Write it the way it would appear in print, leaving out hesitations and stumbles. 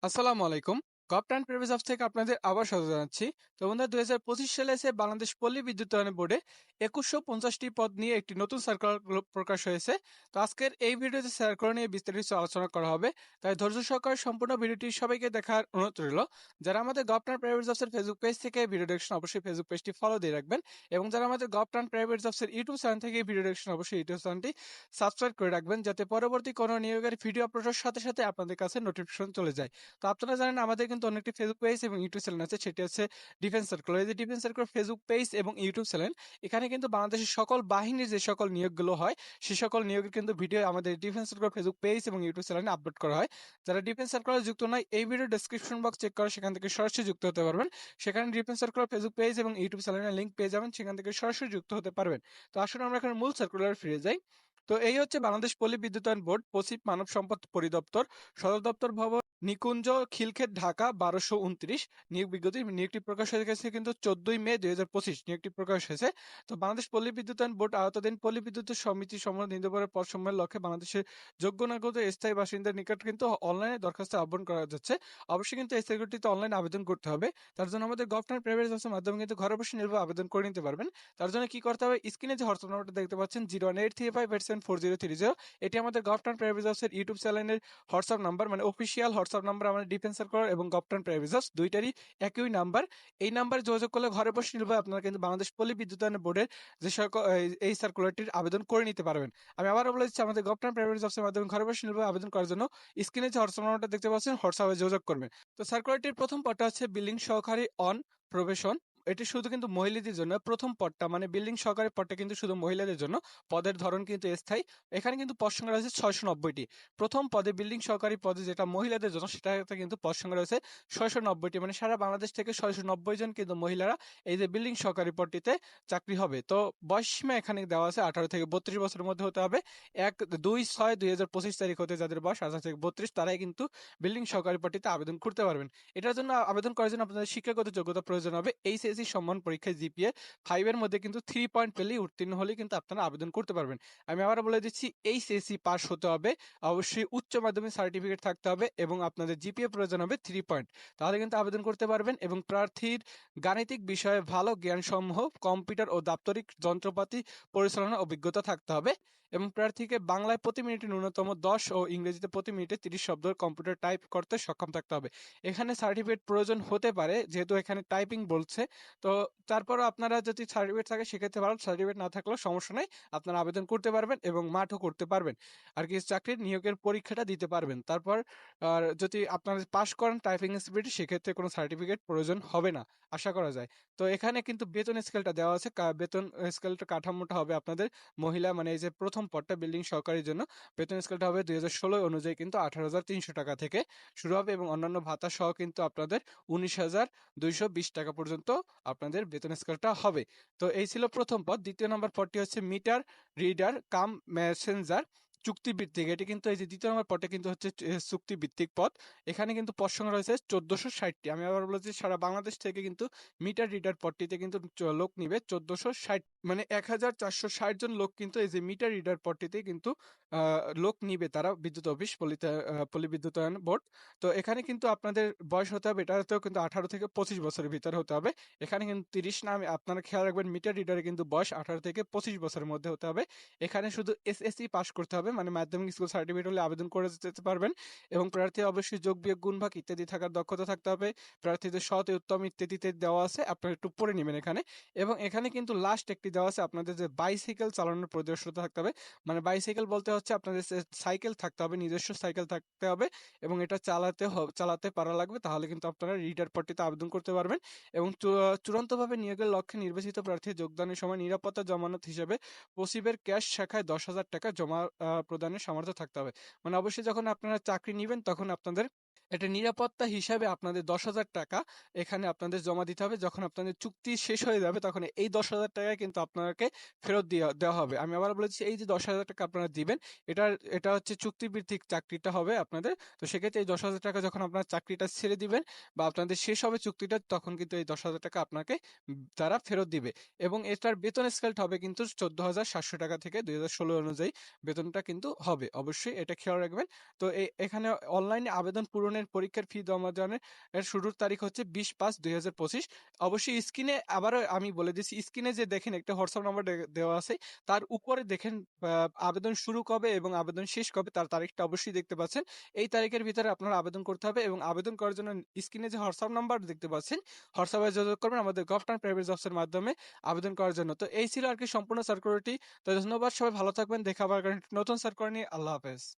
আসসালামু আলাইকুম। Government private jobs থেকে আপনাদের আবার স্বাগত জানাচ্ছি। তো বন্ধুরা ২০২৫ সালে এসে বাংলাদেশ পল্লী বিদ্যুতায়ন বোর্ডে ২১৫০টি পদ নিয়ে একটি নতুন সার্কুলার প্রকাশ হয়েছে। তো আজকের এই ভিডিওতে সার্কুলার নিয়ে বিস্তারিত আলোচনা করা হবে। তাই ধৈর্য সহকারে সম্পূর্ণ ভিডিওটি সবাইকে দেখার অনুরোধ রইল। যারা আমাদের গভর্নমেন্ট প্রাইভেট জবসের ফেসবুক পেজ থেকে ভিডিও দেখছেন অবশ্যই ফেসবুক পেজটি ফলো দিয়ে রাখবেন এবং যারা আমাদের গভর্নমেন্ট প্রাইভেট জবসের ইউটিউব চ্যানেল থেকে ভিডিও দেখছেন অবশ্যই ইউটিউব চ্যানেলটি সাবস্ক্রাইব করে রাখবেন যাতে পরবর্তী কোনো নিয়োগের ভিডিও আপলোডের সাথে সাথে আপনাদের কাছে নোটিফিকেশন চলে যায়। তো আপনারা জানেন আমাদের কিন্তু অনেকটি ফেসবুক পেজ এবং ইউটিউব চ্যানেল আছে, সেটি হচ্ছে ডিফেন্স সার্কুলার। এই যে ডিফেন্স সার্কুলার ফেসবুক পেজ এবং ইউটিউব চ্যানেল, এখানে কিন্তু বাংলাদেশের সকল বাহিনীর যে সকল নিয়োগগুলো হয় সে সকল নিয়োগের কিন্তু ভিডিও আমাদের ডিফেন্স সার্কুলার ফেসবুক পেজ এবং ইউটিউব চ্যানেলে আপলোড করা হয়। যারা ডিফেন্স সার্কুলার যুক্ত নয় এই ভিডিও ডেসক্রিপশন বক্স চেক করে সেখান থেকে সরাসরি যুক্ত হতে পারবেন। সেখানে ডিফেন্স সার্কুলার ফেসবুক পেজ এবং ইউটিউব চ্যানেলের লিঙ্ক পেয়ে যাবেন, সেখান থেকে সরাসরি যুক্ত হতে পারবেন। তো আসলে আমরা এখন মূল সার্কুলার ফিরে যাই। তো এই হচ্ছে বাংলাদেশ পল্লী বিদ্যুতায়ন বোর্ড, পসিপ মানব সম্পদ পরিদপ্তর, সদর দপ্তর ভবন, নিকুঞ্জ, খিলক্ষেত, ঢাকা ১২২৯। নিয়োগ বিজ্ঞপ্তি, নিয়োগটি প্রকাশ হয়ে গেছে কিন্তু ১৪ই মে ২০২৫ নিয়োগটি প্রকাশ হয়েছে। তো বাংলাদেশ পল্লী বিদ্যুতায়ন বোর্ড আওতাধীন পল্লী বিদ্যুৎ সমিতি সমূহ নির্ধারণের পদ সমূহের লক্ষ্যে বাংলাদেশের যোগ্য নাগরিক স্থায়ী বাসিন্দার নিকট কিন্তু অনলাইনে দরখাস্ত আহ্বান করা যাচ্ছে। অবশ্যই কিন্তু এই সার্কুলারটিতে অনলাইনে আবেদন করতে হবে। তার জন্য আমাদের গভর্নমেন্ট প্রাইভেট জবসের মাধ্যমে কিন্তু ঘরে বসে নির্ভর আবেদন করে নিতে পারবেন। তার জন্য কি করতে হবে, স্ক্রিনে যে হোয়াটসঅ্যাপ নাম্বারটা দেখতে পাচ্ছেন 01835874030, এটি আমাদের গভর্নমেন্ট প্রাইভেট জবসের ইউটিউব চ্যানেলের হোয়াটসঅ্যাপ নাম্বার, মানে অফিসিয়াল হোয়াটসঅ্যাপ নাম্বার আমাদের ডিফেন্স সার্কুলার এবং গভর্নমেন্ট প্রাইভেট জবস দুইটারই একই নাম্বার। এই নাম্বারে যোগাযোগ করলে ঘরে বসে নির্ভর আপনারা কিন্তু বাংলাদেশ পল্লী বিদ্যুতায়ন বোর্ডের যে সকল এই সার্কুলারটির আবেদন করে নিতে পারবেন। আমি আবারও বলে দিচ্ছি, আমাদের গভর্নমেন্ট প্রাইভেট জবসের মাধ্যমে ঘরে বসে নির্ভর আবেদন করার জন্য স্ক্রিনে যে হোয়াটসঅ্যাপ নাম্বারটা দেখতে পাচ্ছেন হোয়াটসঅ্যাপে যোগাযোগ করবেন। তো সার্কুলারটির প্রথম পদটা হচ্ছে বিল্ডিং সহকারী অন প্রবেশন। এটি শুধু কিন্তু মহিলাদের জন্য প্রথম পদটা, মানে বিল্ডিং সহকারী পদটা কিন্তু শুধু মহিলাদের জন্য। পদের ধরন কিন্তু স্থায়ী। এখানে কিন্তু পদ সংখ্যা রয়েছে ৬৯০টি। প্রথম পদে বিল্ডিং সহকারী পদে যেটা মহিলাদের জন্য সেটাতে কিন্তু পদ সংখ্যা রয়েছে ৬৯০টি, মানে সারা বাংলাদেশ থেকে ৬৯০ জন কিন্তু মহিলারা এই যে বিল্ডিং সহকারী পদটিতে চাকরি হবে। তো বয়স সীমা এখানে দেওয়া আছে ১৮ থেকে ৩২ বছরের মধ্যে হতে হবে। ১/২/৬/২০২৫ তারিখ হতে যাদের বয়স ১৮ থেকে ৩২ তারাই কিন্তু বিল্ডিং সহকারী পদটিতে আবেদন করতে পারবেন। এটার জন্য আবেদন করার জন্য আপনাদের শিক্ষাগত যোগ্যতা প্রয়োজন হবে। এইচএসসি সম্মান পরীক্ষায় জিপিএ 5 এর মধ্যে কিন্তু 3 পয়েন্ট পেলেই উত্তীর্ণ হলেই কিন্তু আপনারা আবেদন করতে পারবেন। আমি আবারও বলে দিচ্ছি, এইচএসসি পাস হতে হবে, অবশ্যই উচ্চ মাধ্যমিক সার্টিফিকেট থাকতে হবে এবং আপনাদের জিপিএ প্রয়োজন হবে 3 পয়েন্ট। তাহলে কিন্তু আবেদন করতে পারবেন এবং প্রার্থীর গাণিতিক বিষয়ে ভালো জ্ঞানসমূহ, কম্পিউটার ও দাপ্তরিক যন্ত্রপাতি পরিচালনার অভিজ্ঞতা থাকতে হবে এবং প্রার্থীকে বাংলায় প্রতি মিনিটে ন্যূনতম ১০ ও ইংরেজিতে প্রতি মিনিটে ৩০ শব্দ কম্পিউটার টাইপ করতে সক্ষম থাকতে হবে। এখানে সার্টিফিকেট প্রয়োজন হতে পারে যেহেতু এখানে টাইপিং বলছে। তো তারপরও আপনারা যদি সার্টিফিকেট থাকে সেক্ষেত্রে ভালো, সার্টিফিকেট না থাকলেও সমস্যা নাই, আপনারা আবেদন করতে পারবেন এবং মাঠও করতে পারবেন আর কি, চাকরির নিয়োগের পরীক্ষাটা দিতে পারবেন। তারপর আর যদি আপনারা পাস করেন টাইপিং স্পিড, সেক্ষেত্রে কোনো সার্টিফিকেট প্রয়োজন হবে না, আশা করা যায়। তো এখানে কিন্তু বেতন স্কেলটা দেওয়া আছে, বেতন স্কেলটা কাঠামোটা হবে আপনাদের মহিলা, মানে এই যে প্রথম পদটা বিল্ডিং সহকারীর জন্য বেতন স্কেলটা হবে ২০১৬ অনুযায়ী কিন্তু ১৮,৩০০ টাকা থেকে শুরু হবে এবং অন্যান্য ভাতা সহ কিন্তু আপনাদের ১৯,২২০ টাকা পর্যন্ত আপনাদের বেতন স্কেলটা হবে। তো এই ছিল প্রথম পদ। দ্বিতীয় নম্বর পদটি হচ্ছে মিটার রিডার কাম মেসেঞ্জার চুক্তিভিত্তিক। এটি কিন্তু এই যে দ্বিতীয় নম্বর পদটা কিন্তু হচ্ছে চুক্তিভিত্তিক পদ। এখানে কিন্তু পদ সংখ্যা রয়েছে ১৪৬০টি। আমি আবার বলেছি সারা বাংলাদেশ থেকে কিন্তু মিটার রিডার পদটিতে কিন্তু লোক নিবে ১৪৬০, মানে ১,৪৬০ জন লোক কিন্তু এই যে মিটার রিডার পদটিতে কিন্তু লোক নিবে তারা, বিদ্যুৎ অফিস পল্লী বিদ্যুতায়ন বোর্ড। তো এখানে কিন্তু আপনাদের বয়স হতে হবে, এটাতেও কিন্তু ১৮ থেকে ২৫ বছরের ভিতরে হতে হবে। এখানে কিন্তু ৩০ না, আপনারা খেয়াল রাখবেন মিটার রিডারে কিন্তু বয়স ১৮ থেকে ২৫ বছরের মধ্যে হতে হবে। এখানে শুধু এসএসসি পাস করতে হবে, মানে মাধ্যমিক স্কুল সার্টিফিকেট হলে আবেদন করে যেতে পারবেন এবং প্রার্থী অবশ্যই যোগ বিয়োগ গুণ ভাগ ইত্যাদি থাকার দক্ষতা থাকতে হবে। প্রার্থীদের সৎ উত্তম ইত্যাদিতে দেওয়া আছে, আপনারা একটু পড়ে নেবেন এখানে। এবং এখানে কিন্তু লাস্ট একটি দেওয়া আছে আপনাদের যে বাইসাইকেল চালানোর প্রদর্শনতা থাকতে হবে, মানে বাইসাইকেল বলতে হচ্ছে আপনাদের সাইকেল থাকতে হবে, নিজস্ব সাইকেল থাকতে হবে এবং এটা চালাতে পারা লাগবে, তাহলে কিন্তু আপনারা রিডার পদটিতে আবেদন করতে পারবেন। এবং চূড়ান্তভাবে নিয়োগের লক্ষ্যে নির্বাচিত প্রার্থী যোগদানের সময় নিরাপত্তা জমানত হিসেবে পসিবের ক্যাশ শাখায় ১০,০০০ টাকা জমা প্রদানের সামর্থ্য থাকতে হবে। মানে অবশ্যই যখন আপনারা চাকরি নিবেন তখন আপনাদের এটা নিরাপত্তা হিসাবে আপনাদের ১০,০০০ টাকা এখানে আপনাদের জমা দিতে হবে। যখন আপনাদের চুক্তি শেষ হয়ে যাবে তখন এই ১০,০০০ টাকা কিন্তু আপনাকে ফেরত দেওয়া হবে। আমি আবার বলেছি, এই যে ১০,০০০ টাকা আপনারা দিবেন, এটা হচ্ছে চুক্তিভিত্তিক চাকরিটা হবে আপনাদের। তো সেক্ষেত্রে এই ১০,০০০ টাকা যখন আপনার চাকরিটা ছেড়ে দিবেন বা আপনাদের শেষ হবে চুক্তিটা, তখন কিন্তু এই ১০,০০০ টাকা আপনাকে তারা ফেরত দিবে এবং এটার বেতন স্কেলটা হবে কিন্তু ১৪,৭০০ টাকা থেকে ২০১৬ অনুযায়ী বেতনটা কিন্তু হবে। অবশ্যই এটা খেয়াল রাখবেন। তো এখানে অনলাইনে আবেদন পূরণের জানেন পরীক্ষার ফি জমা দানের এর শুরুর তারিখ হচ্ছে 20/5/2025। অবশ্যই স্ক্রিনে আবারও আমি বলে দিচ্ছি, স্ক্রিনে যে দেখেন একটা হোয়াটসঅ্যাপ নাম্বার দেওয়া আছে, তার উপরে দেখেন আবেদন শুরু কবে এবং আবেদন শেষ কবে তার তারিখটা অবশ্যই দেখতে পাচ্ছেন। এই তারিখের ভিতরে আপনারা আবেদন করতে হবে এবং আবেদন করার জন্য স্ক্রিনে যে হোয়াটসঅ্যাপ নাম্বার দেখতে পাচ্ছেন, হোয়াটসঅ্যাপে যোগাযোগ করবেন আমাদের গভর্নমেন্ট প্রাইভেট জবসের মাধ্যমে আবেদন করার জন্য। তো এই ছিল আরকি সম্পূর্ণ সার্কুলারটি। তো ধন্যবাদ, সবাই ভালো থাকবেন। দেখা হবে আগামী নতুন সার্কুলার নিয়ে। আল্লাহ হাফেজ।